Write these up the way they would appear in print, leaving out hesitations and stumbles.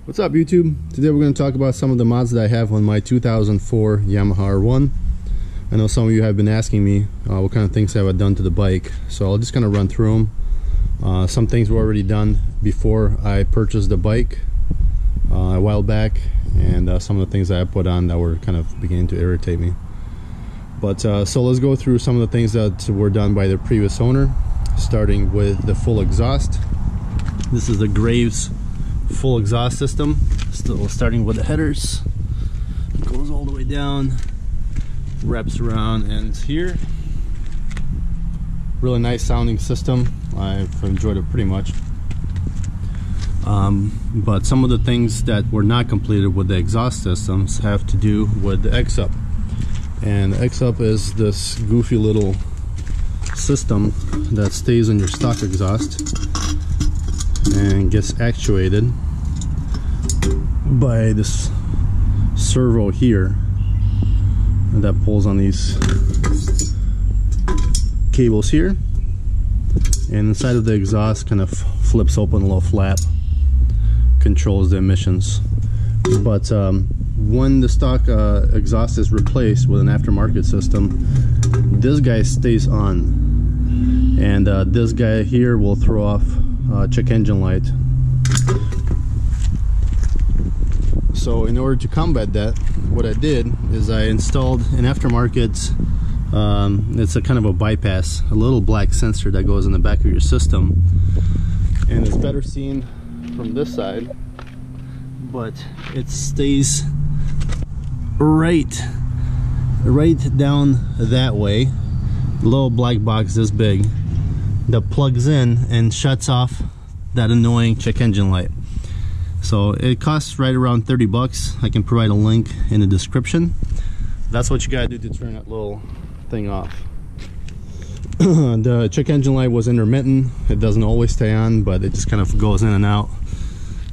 What's up, YouTube? Today we're going to talk about some of the mods that I have on my 2004 Yamaha R1. I know some of you have been asking me what kind of things have I done to the bike, so I'll just kind of run through them. Some things were already done before I purchased the bike a while back, and some of the things that I put on that were kind of beginning to irritate me. But so let's go through some of the things that were done by the previous owner, starting with the full exhaust. This is the Graves full exhaust system. Still starting with the headers, it goes all the way down, wraps around, and here. Really nice sounding system. I've enjoyed it pretty much. But some of the things that were not completed with the exhaust systems have to do with the Exup. And Exup is this goofy little system that stays on your stock exhaust and gets actuated by this servo here that pulls on these cables here, and inside of the exhaust kind of flips open a little flap, controls the emissions. But when the stock exhaust is replaced with an aftermarket system, this guy stays on, and this guy here will throw off check engine light. So in order to combat that, what I did is I installed an aftermarket, it's a kind of a bypass, a little black sensor that goes in the back of your system, and it's better seen from this side, but it stays right down that way. A little black box this big that plugs in and shuts off that annoying check engine light. So it costs right around 30 bucks. I can provide a link in the description. That's what you gotta do to turn that little thing off. The check engine light was intermittent. It doesn't always stay on, but it just kind of goes in and out.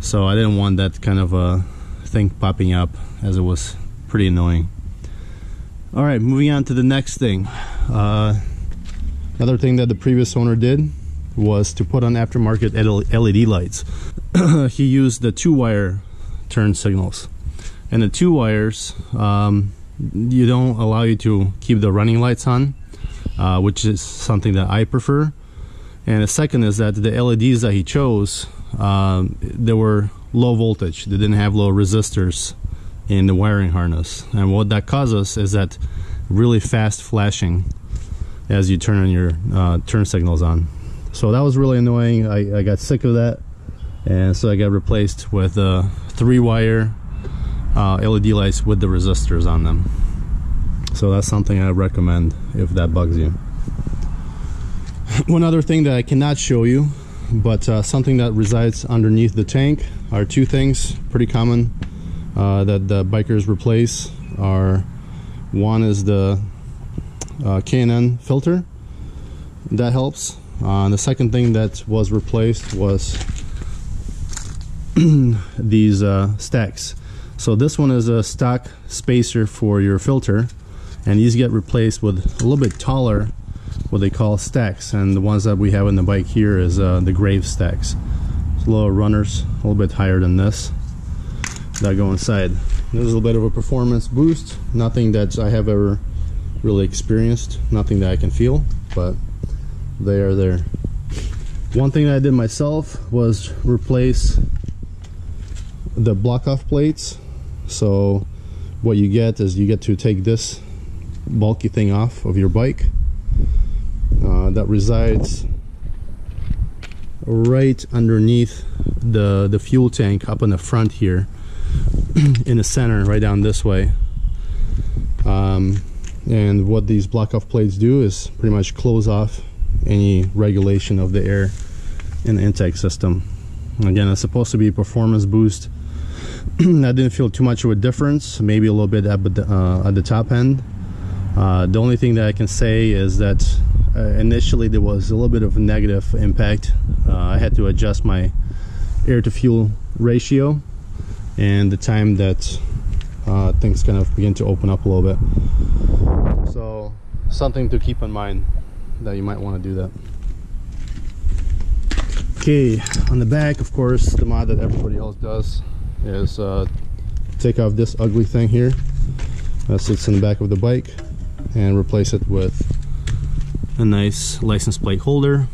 So I didn't want that kind of thing popping up, as it was pretty annoying. Alright, moving on to the next thing. Another thing that the previous owner did was to put on aftermarket LED lights. He used the 2-wire turn signals, and the 2 wires you don't allow you to keep the running lights on, which is something that I prefer. And the second is that the LEDs that he chose, they were low voltage. They didn't have low resistors in the wiring harness, and what that causes is that really fast flashing as you turn on your turn signals on. So that was really annoying. I got sick of that, and so I got replaced with 3-wire LED lights with the resistors on them. So that's something I recommend if that bugs you. One other thing that I cannot show you, but something that resides underneath the tank, are 2 things pretty common that the bikers replace. One is the K&N filter. That helps. The second thing that was replaced was these stacks. So this one is a stock spacer for your filter, and these get replaced with a little bit taller, what they call stacks, and the ones that we have in the bike here is the Graves stacks. It's little runners, a little bit higher than this, that go inside. There's a little bit of a performance boost, nothing that I have ever really experienced, nothing that I can feel, but they are there. One thing that I did myself was replace the block off plates. So what you get is you get to take this bulky thing off of your bike that resides right underneath the fuel tank up in the front here in the center, right down this way. And what these block off plates do is pretty much close off any regulation of the air in the intake system. Again, it's supposed to be a performance boost. I didn't feel too much of a difference, maybe a little bit at the top end. The only thing that I can say is that initially there was a little bit of a negative impact. I had to adjust my air to fuel ratio and the time that things kind of begin to open up a little bit. So something to keep in mind, that you might want to do that. Okay, on the back, of course, the mod that everybody else does is take off this ugly thing here that sits in the back of the bike and replace it with a nice license plate holder.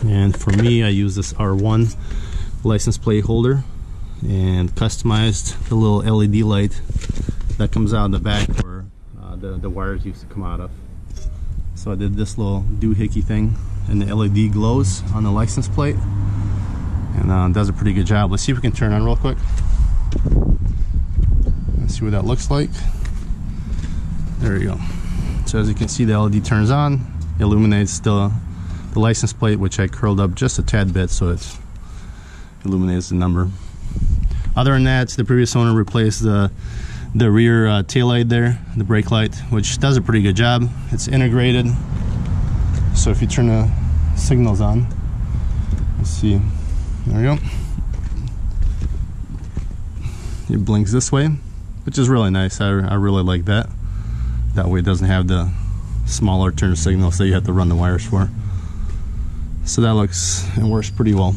And for me, I use this R1 license plate holder and customized the little LED light that comes out the back where the wires used to come out of. So I did this little doohickey thing, and the LED glows on the license plate, and does a pretty good job. Let's see if we can turn on real quick. Let's see what that looks like. There we go. So as you can see, the LED turns on, illuminates the license plate, which I curled up just a tad bit so it illuminates the number. Other than that, the previous owner replaced the rear tail light there, the brake light, which does a pretty good job. It's integrated, so if you turn the signals on, let's see, there you go, it blinks this way, which is really nice. I really like that. That way it doesn't have the smaller turn signals that you have to run the wires for. So that looks and works pretty well.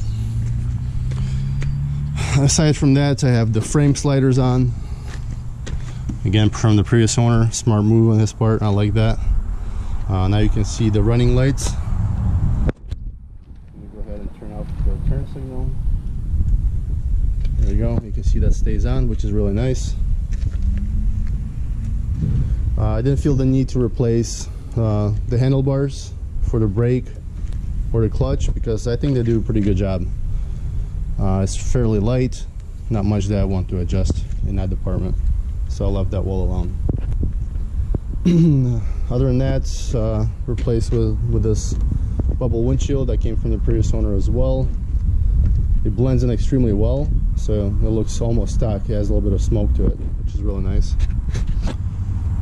Aside from that, I have the frame sliders on. Again, from the previous owner, smart move on this part. I like that. Now you can see the running lights. Let me go ahead and turn off the turn signal. There you go. You can see that stays on, which is really nice. I didn't feel the need to replace the handlebars for the brake or the clutch because I think they do a pretty good job. It's fairly light, not much that I want to adjust in that department, so I left that well alone. Other than that, replaced with this bubble windshield that came from the previous owner as well. It blends in extremely well, so it looks almost stock. It has a little bit of smoke to it, which is really nice.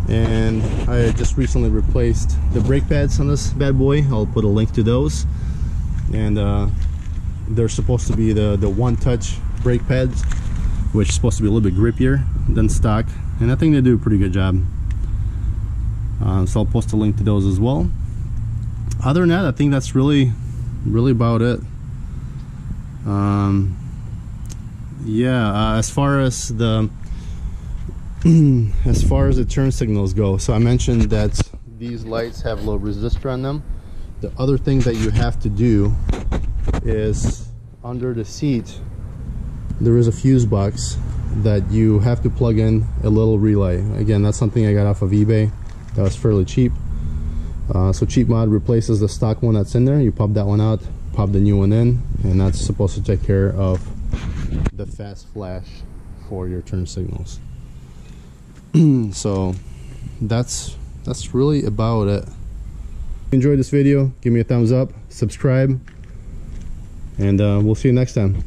And I just recently replaced the brake pads on this bad boy. I'll put a link to those. And they're supposed to be the Onetouch brake pads, which is supposed to be a little bit grippier than stock, and I think they do a pretty good job. So I'll post a link to those as well. Other than that, I think that's really about it. Yeah, as far as the turn signals go, so I mentioned that these lights have low resistor on them. The other thing that you have to do is under the seat there is a fuse box that you have to plug in a little relay. Again, that's something I got off of eBay. That was fairly cheap. So Cheap Mod replaces the stock one that's in there. You pop that one out, pop the new one in, and that's supposed to take care of the fast flash for your turn signals. So that's really about it. If you enjoyed this video, give me a thumbs up, subscribe, and we'll see you next time.